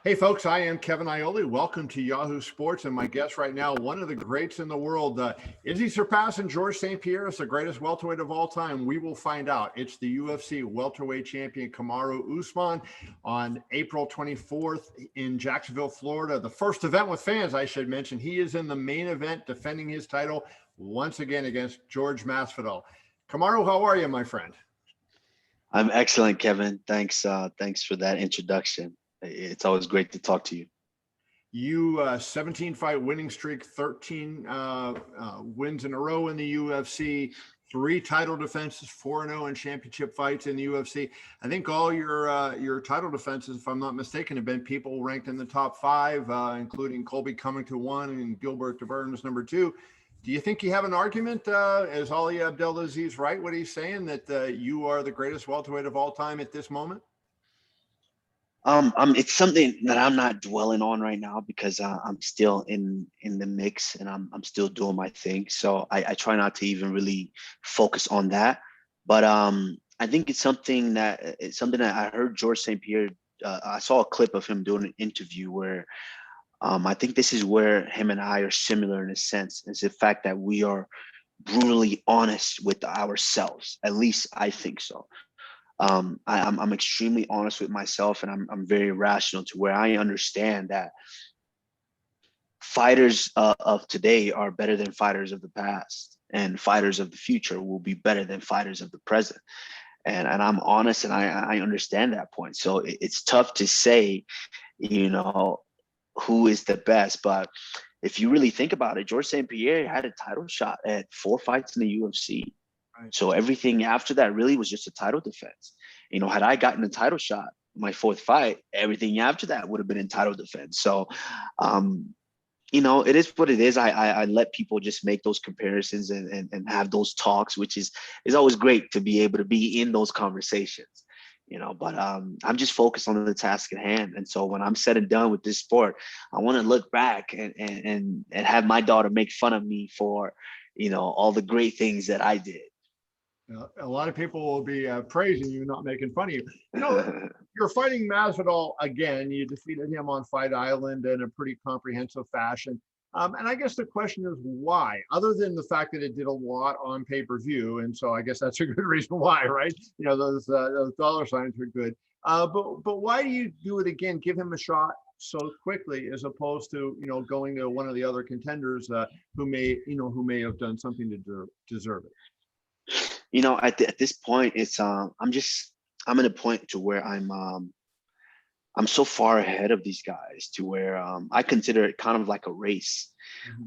Hey folks, I am Kevin Ioli. Welcome to Yahoo Sports, and my guest right now, one of the greats in the world. Is he surpassing George St. Pierre as the greatest welterweight of all time? We will find out. It's the UFC welterweight champion Kamaru Usman on April 24th in Jacksonville, Florida. The first event with fans, I should mention. He is in the main event defending his title once again against Jorge Masvidal. Kamaru, how are you, my friend? I'm excellent, Kevin. Thanks for that introduction. It's always great to talk to you. You 17 fight winning streak, 13 wins in a row in the UFC, 3 title defenses, 4-0 in championship fights in the UFC. I think all your title defenses, if I'm not mistaken, have been people ranked in the top 5, including Colby Covington 1 and Gilbert Burns number 2. Do you think you have an argument? Is Ali Abdelaziz right what he's saying, that you are the greatest welterweight of all time at this moment? It's something that I'm not dwelling on right now because I'm still in the mix and I'm still doing my thing. So I try not to even really focus on that. But I think it's something that I heard George St. Pierre. I saw a clip of him doing an interview where I think this is where him and I are similar in a sense. Is the fact that we are brutally honest with ourselves. At least I think so. I'm extremely honest with myself, and I'm very rational to where I understand that fighters of today are better than fighters of the past, and fighters of the future will be better than fighters of the present. And I'm honest, and I understand that point. So it's tough to say, you know, who is the best, but if you really think about it, George St. Pierre had a title shot at 4 fights in the UFC. Right. So everything after that really was just a title defense. You know, had I gotten a title shot, my 4th fight, everything after that would have been in title defense. So, you know, it is what it is. I let people just make those comparisons and have those talks, which is always great to be able to be in those conversations. You know, but I'm just focused on the task at hand. And so when I'm said and done with this sport, I want to look back and have my daughter make fun of me for, you know, all the great things that I did. A lot of people will be praising you, not making fun of you. You know, you're fighting Masvidal again. You defeated him on Fight Island in a pretty comprehensive fashion. And I guess the question is why, other than the fact that it did a lot on pay-per-view. And so I guess that's a good reason why, right? You know, those dollar signs are good. But why do you do it again? Give him a shot so quickly, as opposed to, you know, going to one of the other contenders who may have done something to deserve it. You know, at this point, it's I'm at a point to where I'm so far ahead of these guys to where I consider it kind of like a race.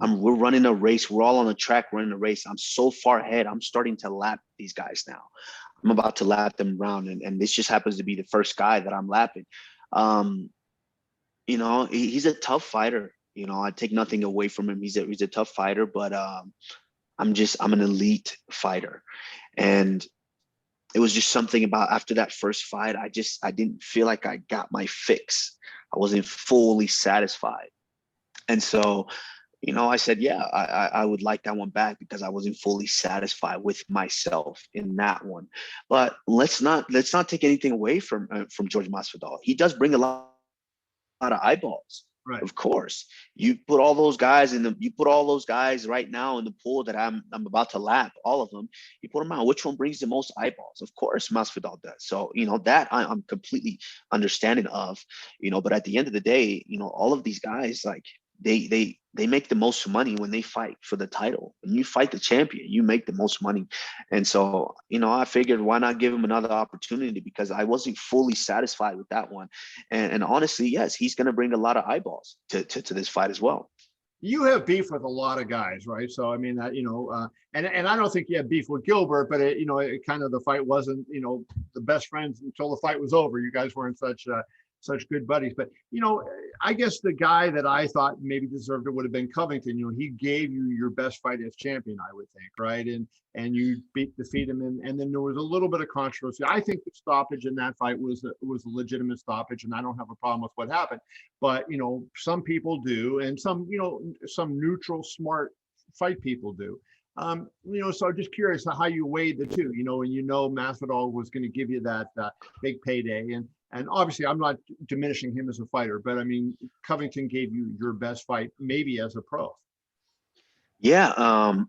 Mm-hmm. We're running a race. We're all on the track running a race. I'm so far ahead. I'm starting to lap these guys now. I'm about to lap them around, and this just happens to be the first guy that I'm lapping. You know, he's a tough fighter. You know, I take nothing away from him. He's a tough fighter, but I'm an elite fighter. And it was just something about after that first fight, I didn't feel like I got my fix. I wasn't fully satisfied. And so, you know, I said, yeah, I would like that one back because I wasn't fully satisfied with myself in that one. But let's not take anything away from Jorge Masvidal. He does bring a lot of eyeballs. Right. Of course, you put all those guys right now in the pool that I'm about to lap, all of them. You put them out. Which one brings the most eyeballs? Of course, Masvidal does. So, you know, that I'm completely understanding of, you know, but at the end of the day, you know, all of these guys, like they make the most money when they fight for the title. When you fight the champion, you make the most money. And so, you know, I figured why not give him another opportunity, because I wasn't fully satisfied with that one. And honestly, yes, he's going to bring a lot of eyeballs to this fight as well. You have beef with a lot of guys, right? So, I mean, you know, and I don't think you have beef with Gilbert, but it, you know, it kind of, the fight wasn't, you know, the best friends until the fight was over. You guys weren't such good buddies. But, you know, I guess the guy that I thought maybe deserved it would have been Covington. You know, he gave you your best fight as champion, I would think, right? And you defeat him, and then there was a little bit of controversy. I think the stoppage in that fight was a legitimate stoppage, and I don't have a problem with what happened. But, you know, some people do, and some, you know, some neutral, smart fight people do. You know, so I'm just curious how you weighed the two, you know, and you know Masvidal was going to give you that big payday, and and obviously I'm not diminishing him as a fighter, but I mean, Covington gave you your best fight maybe as a pro. Yeah,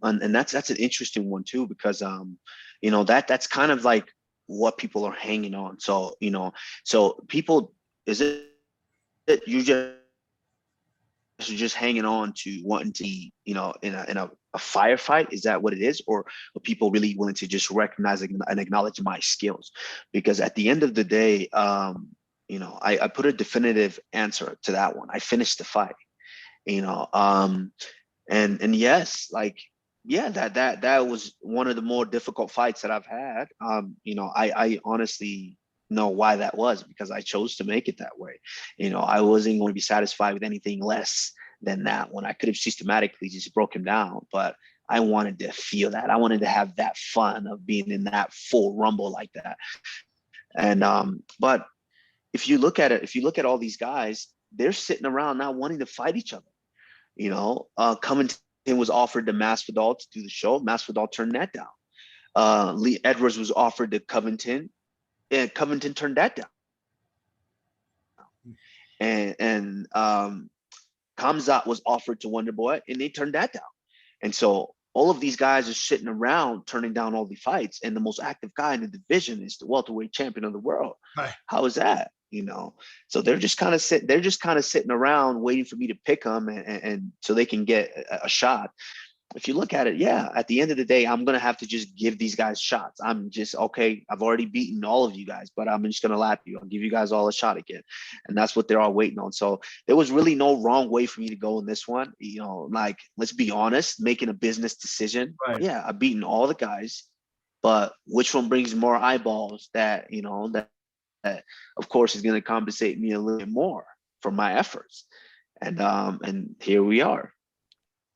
and that's an interesting one too, because that's kind of like what people are hanging on. So so people, is it that you're just hanging on to wanting to be, in a firefight? Is that what it is? Or are people really willing to just recognize and acknowledge my skills? Because at the end of the day, I put a definitive answer to that one. I finished the fight, you know. And yes, like, yeah, that was one of the more difficult fights that I've had. I honestly know why that was, because I chose to make it that way. I wasn't going to be satisfied with anything less than that when I could have systematically just broke him down. But I wanted to feel that. I wanted to have that fun of being in that full rumble like that. And but if you look at all these guys, they're sitting around not wanting to fight each other. Covington was offered to Masvidal to do the show. Masvidal turned that down. Lee Edwards was offered to Covington, and Covington turned that down. And Khamzat was offered to Wonderboy, and they turned that down. And so all of these guys are sitting around turning down all the fights, and the most active guy in the division is the welterweight champion of the world. Right. How is that? So they're just kind of sitting around waiting for me to pick them, and so they can get a shot. If you look at it, yeah, at the end of the day, I'm going to have to just give these guys shots. I'm just, okay, I've already beaten all of you guys, but I'm just going to lap you. I'll give you guys all a shot again. And that's what they're all waiting on. So there was really no wrong way for me to go in this one. Like, let's be honest, making a business decision. Right. Yeah, I've beaten all the guys, but which one brings more eyeballs that of course is going to compensate me a little bit more for my efforts. And here we are.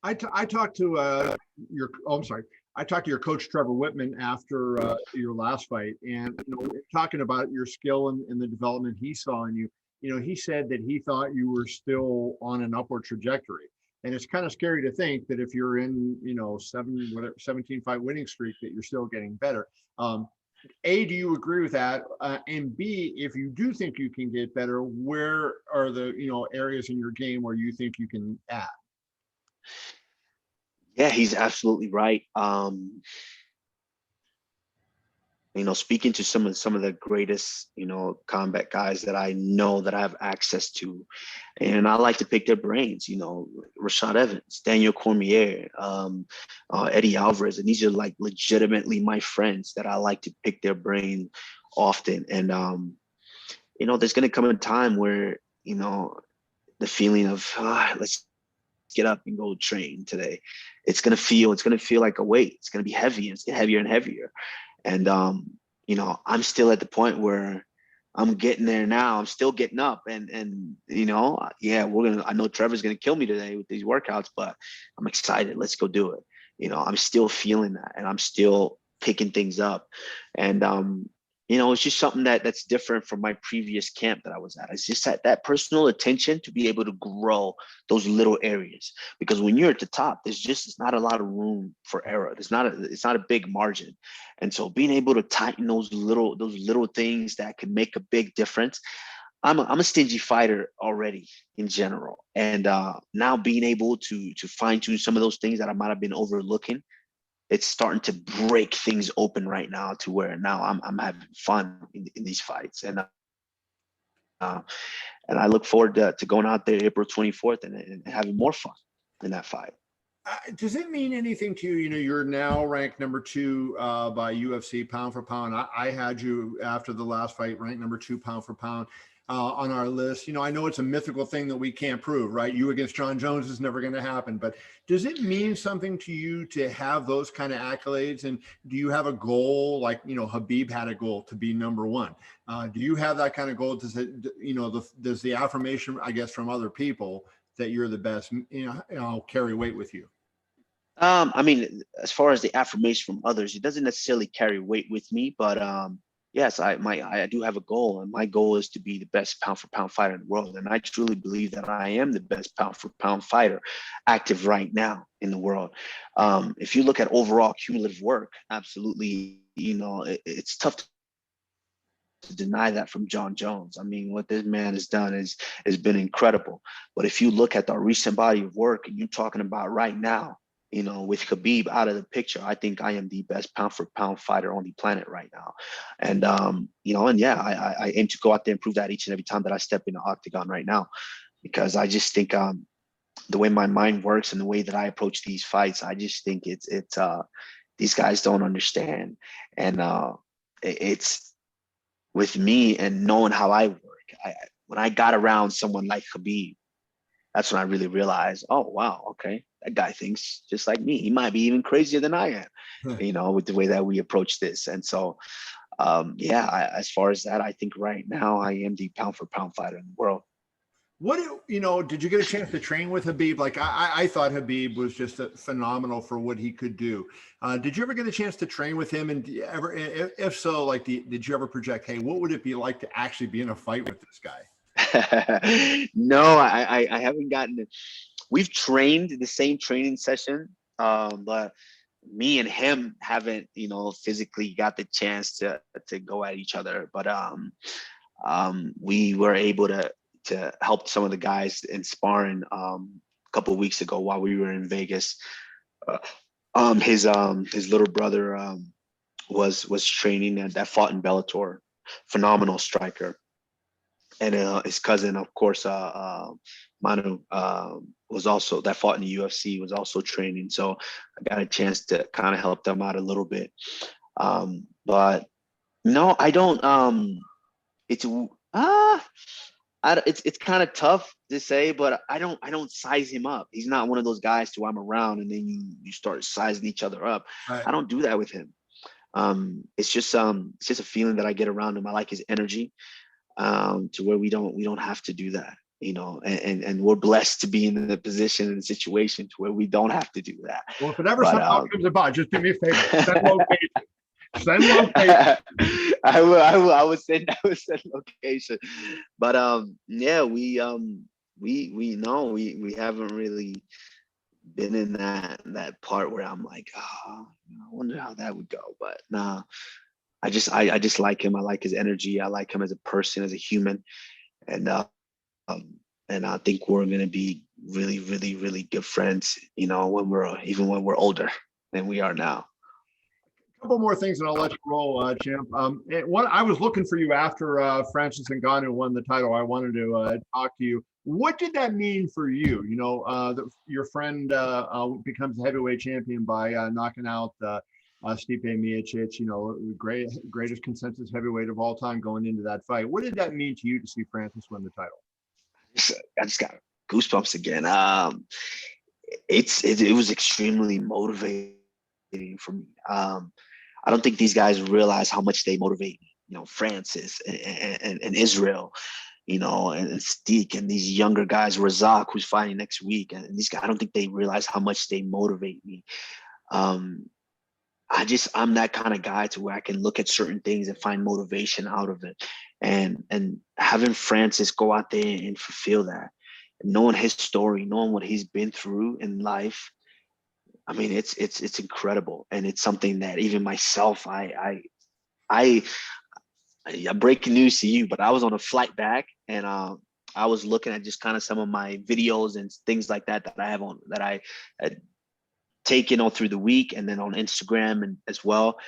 I talked to I'm sorry. I talked to your coach Trevor Whitman after your last fight, and talking about your skill and the development he saw in you. He said that he thought you were still on an upward trajectory, and it's kind of scary to think that if you're in 17 fight winning streak that you're still getting better. A, do you agree with that? And B, if you do think you can get better, where are the areas in your game where you think you can add? Yeah, he's absolutely right. Speaking to some of the greatest, combat guys that I know that I have access to, and I like to pick their brains. Rashad Evans, Daniel Cormier, Eddie Alvarez, and these are like legitimately my friends that I like to pick their brain often. And there's going to come a time where the feeling of let's get up and go train today. It's gonna feel like a weight. It's gonna be heavy. It's heavier and heavier. And I'm still at the point where I'm getting there now. I'm still getting up, and yeah, I know Trevor's gonna kill me today with these workouts, but I'm excited. Let's go do it. I'm still feeling that, and I'm still picking things up. And it's just something that's different from my previous camp that I was at. It's just that personal attention to be able to grow those little areas, because when you're at the top, it's not a lot of room for error. It's not a big margin. And so being able to tighten those little things that can make a big difference. I'm a stingy fighter already in general. And now being able to fine tune some of those things that I might have been overlooking, it's starting to break things open right now, to where now I'm having fun in these fights. And I look forward to going out there April 24th and having more fun in that fight. Does it mean anything to you? You're now ranked number 2 by UFC pound for pound. I had you after the last fight ranked number 2 pound for pound on our list. I know it's a mythical thing that we can't prove, right? You against John Jones is never going to happen. But does it mean something to you to have those kind of accolades? And do you have a goal, like Khabib had a goal to be number 1? Do you have that kind of goal? Does it, does the affirmation, I guess, from other people that you're the best, carry weight with you? I mean, as far as the affirmation from others, it doesn't necessarily carry weight with me, but yes, I do have a goal, and my goal is to be the best pound for pound fighter in the world. And I truly believe that I am the best pound for pound fighter active right now in the world. If you look at overall cumulative work, absolutely, it's tough to deny that from John Jones. I mean, what this man has done has been incredible. But if you look at the recent body of work, and you're talking about right now, you know, with Khabib out of the picture, I think I am the best pound for pound fighter on the planet right now. And you know, and yeah, I aim to go out there and prove that each and every time that I step in the octagon right now, because I just think the way my mind works and the way that I approach these fights, I just think it's these guys don't understand. And it's with me and knowing how I work. When I got around someone like Khabib, that's when I really realized, oh, wow, okay, that guy thinks just like me. He might be even crazier than I am, you know, with the way that we approach this. And so, yeah, as far as that, I think right now I am the pound for pound fighter in the world. You know, did you get a chance to train with Khabib? Like I thought Khabib was just phenomenal for what he could do. Did you ever get a chance to train with him? And if so, like, did you ever project, hey, what would it be like to actually be in a fight with this guy? No, I haven't gotten it. We've trained the same training session, but me and him haven't, you know, physically got the chance to go at each other. But we were able to help some of the guys in sparring a couple of weeks ago while we were in Vegas. His little brother was training that fought in Bellator, phenomenal striker. And his cousin, of course, Manu, was also that fought in the UFC, was also training. So I got a chance to kind of help them out a little bit. But no, I don't. It's kind of tough to say, but I don't size him up. He's not one of those guys who I'm around and then you start sizing each other up. Right. I don't do that with him. It's just a feeling that I get around him. I like his energy. To where we don't have to do that, you know, and we're blessed to be in the position and the situation to where we don't have to do that. Well, if it ever somehow comes about, just do me a favor. Send location. Send location. I would send location. But yeah, we know we haven't really been in that part where I'm like, oh, I wonder how that would go. But nah. I just like him. I like his energy. I like him as a person, as a human, and I think we're going to be really, really, really good friends. You know, when we're older than we are now. A couple more things, and I'll let you roll, champ. I was looking for you after Francis Ngannou won the title. I wanted to talk to you. What did that mean for you? You know, your friend becomes a heavyweight champion by knocking out. Stipe Miocic, you know, greatest consensus heavyweight of all time going into that fight. What did that mean to you to see Francis win the title? I just got goosebumps again. It was extremely motivating for me. I don't think these guys realize how much they motivate me. You know, Francis and Israel, you know, and Saadiq and these younger guys, Razak, who's fighting next week, and these guys. I don't think they realize how much they motivate me. I'm that kind of guy to where I can look at certain things and find motivation out of it. And having Francis go out there and fulfill that, and knowing his story, knowing what he's been through in life, I mean, it's incredible. And it's something that even myself, I breaking news to you, but I was on a flight back and I was looking at just kind of some of my videos and things like that I had taken all through the week and then on Instagram and as well,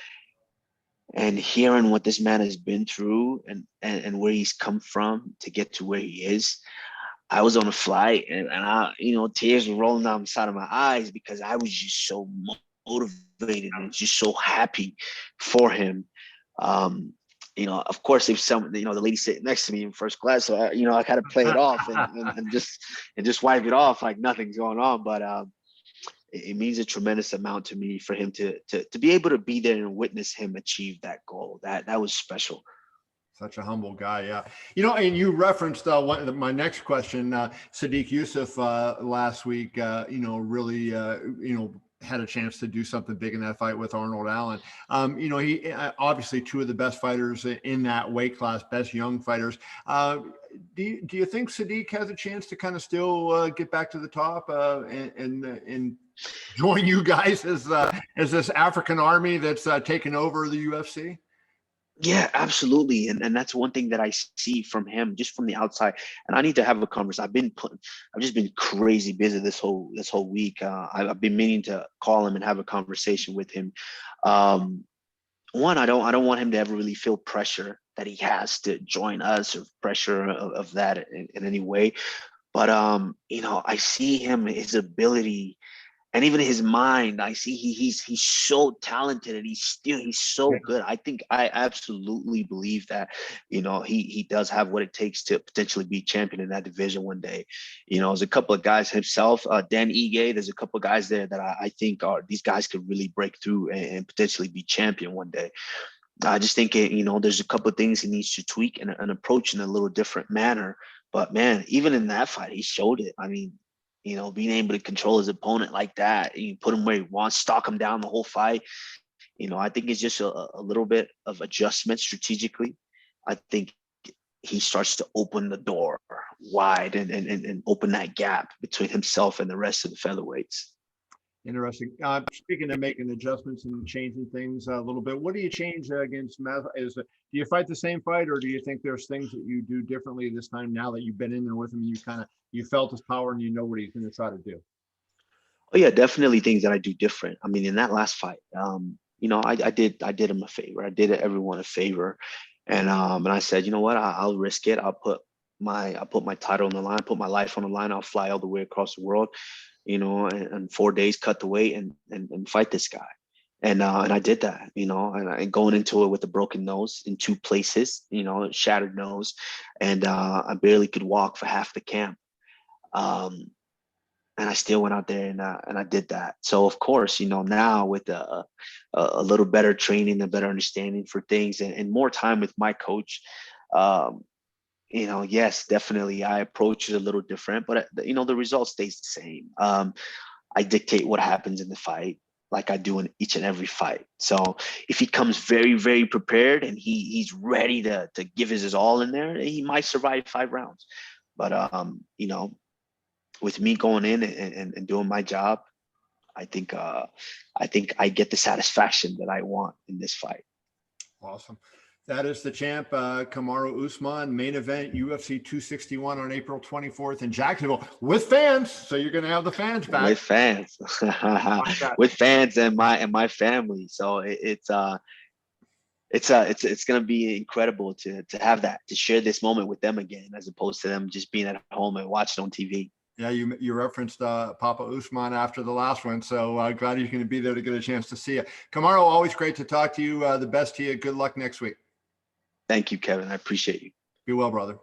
and hearing what this man has been through and where he's come from to get to where he is. I was on a flight and I, you know, tears were rolling down the side of my eyes because I was just so motivated and just so happy for him. You know, of course, if some, you know, the lady sitting next to me in first class, so I, you know, I kind of play it off and just wipe it off like nothing's going on. But it means a tremendous amount to me for him to be able to be there and witness him achieve that goal. That was special. Such a humble guy, yeah. You know, and you referenced my next question, Saadiq Youssef last week. You know, really, you know, had a chance to do something big in that fight with Arnold Allen. You know, he obviously two of the best fighters in that weight class, best young fighters. Do you think Saadiq has a chance to kind of still get back to the top and join you guys as this African army that's taken over the UFC? Yeah, absolutely. And that's one thing that I see from him just from the outside. And I need to have a conversation. I've just been crazy busy this whole week. I've been meaning to call him and have a conversation with him. Um, One, I don't want him to ever really feel pressure that he has to join us, or pressure of that in any way. But I see him, his ability, and even his mind. I see he's so talented, and he's so good. I think, I absolutely believe that he does have what it takes to potentially be champion in that division one day. There's a couple of guys himself, Dan Ige. There's a couple of guys there that I think are these guys could really break through and potentially be champion one day. I just think there's a couple of things he needs to tweak and approach in a little different manner. But man, even in that fight, he showed it. I mean, being able to control his opponent like that, you put him where he wants, stalk him down the whole fight. I think it's just a little bit of adjustment strategically. I think he starts to open the door wide and open that gap between himself and the rest of the featherweights. Interesting. Speaking of making adjustments and changing things a little bit, what do you change against Math? Do you fight the same fight, or do you think there's things that you do differently this time now that you've been in there with him? You felt his power and you know what he's going to try to do. Oh yeah, definitely things that I do different. I mean, in that last fight, I did him a favor. I did everyone a favor, and I said, you know what, I'll risk it. I'll put my title on the line, put my life on the line. I'll fly all the way across the world, and 4 days, cut the weight and fight this guy. And I did that, and going into it with a broken nose in two places, shattered nose, and I barely could walk for half the camp. Um, and I still went out there and I did that. So of course, now with a little better training, a better understanding for things, and more time with my coach, um, yes, definitely I approach it a little different, but the result stays the same. I dictate what happens in the fight, like I do in each and every fight. So if he comes very, very prepared and he's ready to give his all in there, he might survive 5 rounds. But with me going in and doing my job, I think I get the satisfaction that I want in this fight. Awesome. That is the champ, Kamaru Usman, main event UFC 261 on April 24th in Jacksonville with fans. So you're going to have the fans back. With fans, with fans and my family. So it's going to be incredible to have that, to share this moment with them again, as opposed to them just being at home and watching on TV. Yeah, you referenced Papa Usman after the last one, so glad he's going to be there to get a chance to see you. Kamaru, always great to talk to you. The best to you. Good luck next week. Thank you, Kevin. I appreciate you. Be well, brother.